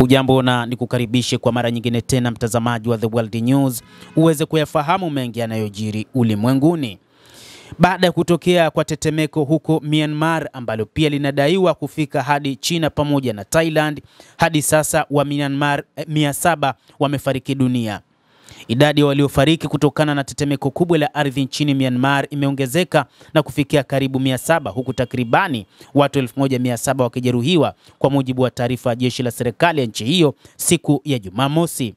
Hujambo na nikukaribishe kwa mara nyingine tena mtazamaji wa The World News uweze kuyafahamu mengi yanayojiri ulimwenguni. Baada ya kutokea kwa tetemeko huko Myanmar ambalo pia linadaiwa kufika hadi China pamoja na Thailand, hadi sasa wa Myanmar 700 wamefariki dunia. Idadi ya waliofariki kutokana na tetemeko kubwa la ardhi nchini Myanmar imeongezeka na kufikia karibu 700 huku takribani watu 1700 wakijeruhiwa kwa mujibu wa taarifa ya jeshi la serikali ya nchi hiyo siku ya Jumamosi.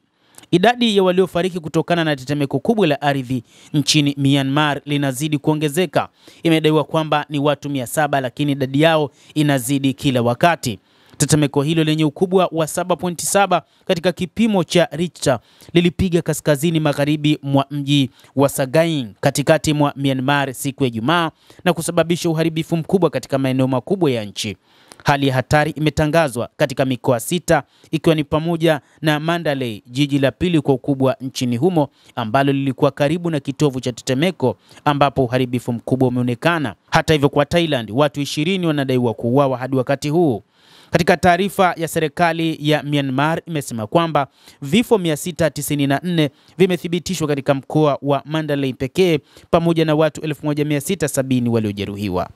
Idadi ya waliofariki kutokana na tetemeko kubwa la ardhi nchini Myanmar linazidi kuongezeka. Imedaiwa kwamba ni watu 700 lakini idadi yao inazidi kila wakati. Tetemeko hilo lenye ukubwa wa 7.7 katika kipimo cha Richter lilipiga kaskazini magharibi mwa mji wa Sagaing katikati mwa Myanmar siku ya Ijumaa na kusababisha uharibifu mkubwa katika maeneo makubwa ya nchi. Hali ya hatari imetangazwa katika mikoa 6 ikiwa ni pamoja na Mandalay, jiji la pili kwa ukubwa nchini humo ambalo lilikuwa karibu na kitovu cha tetemeko ambapo uharibifu mkubwa umeonekana. Hata hivyo, kwa Thailand watu 20 wanadaiwa kuuawa hadi wakati huu. Katika taarifa ya serikali ya Myanmar imesema kwamba vifo 694 vimethibitishwa katika mkoa wa Mandalay pekee pamoja na watu 1670 waliojeruhiwa.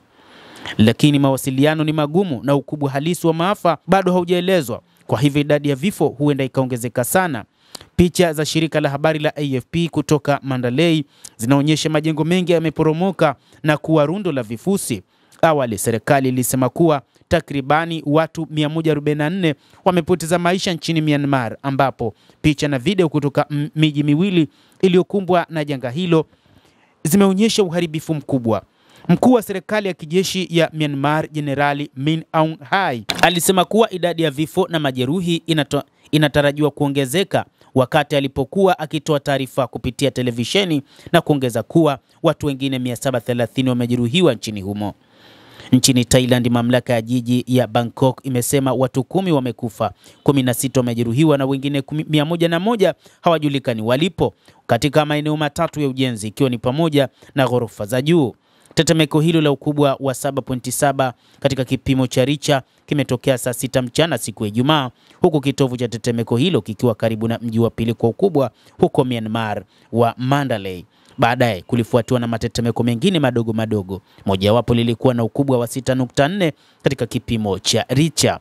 Lakini mawasiliano ni magumu na ukubwa halisi wa maafa bado haujaelezwa, kwa hivyo idadi ya vifo huenda ikaongezeka sana. Picha za shirika la habari la AFP kutoka Mandalay zinaonyesha majengo mengi yameporomoka na kuwa rundo la vifusi. Awali serikali ilisema kuwa takribani watu 144 wamepoteza maisha nchini Myanmar, ambapo picha na video kutoka miji miwili iliyokumbwa na janga hilo zimeonyesha uharibifu mkubwa. Mkuu wa serikali ya kijeshi ya Myanmar, Jenerali Min Aung Hlaing, alisema kuwa idadi ya vifo na majeruhi inatarajiwa kuongezeka wakati alipokuwa akitoa taarifa kupitia televisheni na kuongeza kuwa watu wengine 730 wamejeruhiwa nchini humo. Nchini Thailand, mamlaka ya jiji ya Bangkok imesema watu 10 wamekufa, 16 wamejeruhiwa na wengine 101 hawajulikani walipo katika maeneo matatu ya ujenzi ikiwa ni pamoja na ghorofa za juu. Tetemeko hilo la ukubwa wa 7.7 katika kipimo cha Richter kimetokea saa 6 mchana siku ya Ijumaa, huku kitovu cha tetemeko hilo kikiwa karibu na mji wa pili kwa ukubwa huko Myanmar wa Mandalay. Baadaye kulifuatiwa na matetemeko mengine madogo madogo. Mojawapo lilikuwa na ukubwa wa 6.4 katika kipimo cha Richter.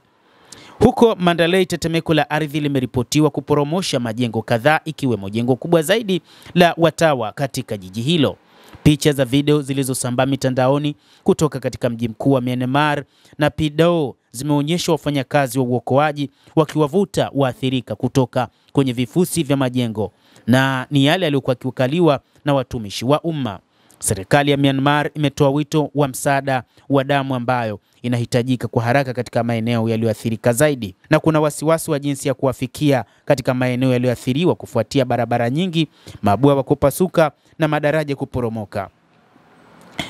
Huko Mandalay, tetemeko la ardhi limeripotiwa kuporomosha majengo kadhaa ikiwemo jengo kubwa zaidi la watawa katika jiji hilo. Picha za video zilizosambaa mitandaoni kutoka katika mji mkuu wa Myanmar na Pidao zimeonyesha wafanyakazi wa uokoaji wakiwavuta waathirika kutoka kwenye vifusi vya majengo, na ni yale yaliyokuwa kiukaliwa na watumishi wa umma. Serikali ya Myanmar imetoa wito wa msaada wa damu ambayo inahitajika kwa haraka katika maeneo yaliyoathirika zaidi, na kuna wasiwasi wa jinsi ya kuwafikia katika maeneo yaliyoathiriwa kufuatia barabara nyingi, mabwawa kupasuka na madaraja kuporomoka.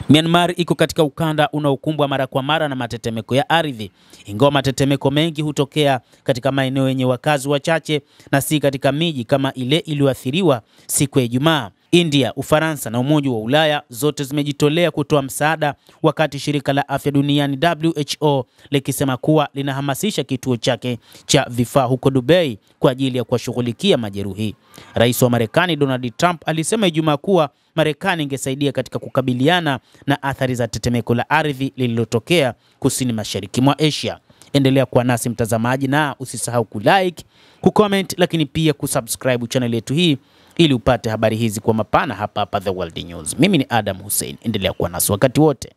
Myanmar iko katika ukanda unaokumbwa mara kwa mara na matetemeko ya ardhi. Ingawa matetemeko mengi hutokea katika maeneo yenye wakazi wachache na si katika miji kama ile iliyoathiriwa siku ya Ijumaa. India, Ufaransa na Umoja wa Ulaya zote zimejitolea kutoa msaada, wakati shirika la afya duniani WHO likisema kuwa linahamasisha kituo chake cha vifaa huko Dubai kwa ajili ya kuwashughulikia majeruhi. Rais wa Marekani Donald Trump alisema Ijumaa kuwa Marekani ingesaidia katika kukabiliana na athari za tetemeko la ardhi lililotokea kusini mashariki mwa Asia. Endelea kuwa nasi mtazamaji, na usisahau kulike, kucomment, lakini pia kusubscribe channel yetu hii ili upate habari hizi kwa mapana hapa The World News. Mimi ni Adam Hussein. Endelea kuwa nasi wakati wote.